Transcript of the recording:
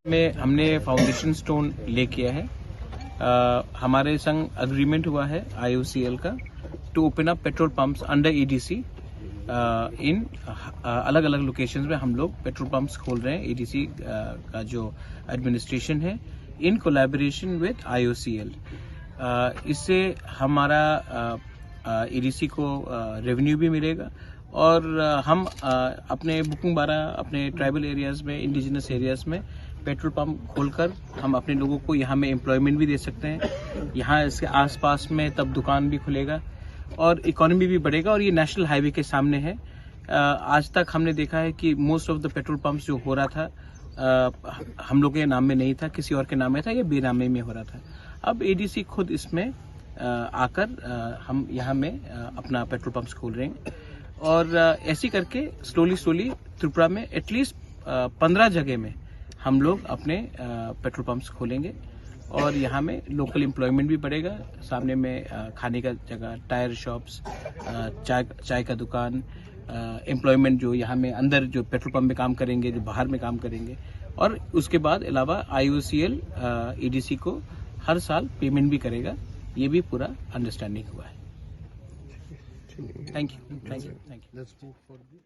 में हमने foundation stone ले किया है। हमारे संग अग्रीमेंट हुआ है IOCL का to open up petrol pumps under EDC इन अलग अलग लोकेशंस में हम लोग पेट्रोल पंप्स खोल रहे हैं। EDC का जो एडमिनिस्ट्रेशन है इन कोलैबोरेशन विद IOCL। इससे हमारा EDC को रेवेन्यू भी मिलेगा और हम अपने बुकिंग बारा अपने ट्राइबल एरियाज में इंडिजिनस एरियाज में पेट्रोल पंप खोलकर हम अपने लोगों को यहाँ में एम्प्लॉयमेंट भी दे सकते हैं। यहाँ इसके आसपास में तब दुकान भी खुलेगा और इकोनॉमी भी बढ़ेगा। और ये नेशनल हाईवे के सामने है। आज तक हमने देखा है कि most of the petrol pumps जो हो रहा था हम लोग के नाम में नहीं था, किसी और के नाम में था या बेनामे में हो रहा था। अब ADC खुद इसमें आकर हम यहाँ में अपना पेट्रोल पंप्स खोल रहे हैं और ऐसी करके स्लोली त्रिपुरा में एटलीस्ट 15 जगह में हम लोग अपने पेट्रोल पंप्स खोलेंगे और यहाँ में लोकल एम्प्लॉयमेंट भी बढ़ेगा। सामने में खाने का जगह, टायर शॉप्स, चाय का दुकान, एम्प्लॉयमेंट जो यहाँ में अंदर जो पेट्रोल पंप में काम करेंगे, जो बाहर में काम करेंगे। और उसके बाद अलावा IOCL EDC को हर साल पेमेंट भी करेगा। ये भी पूरा अंडरस्टैंडिंग हुआ है। Thank you.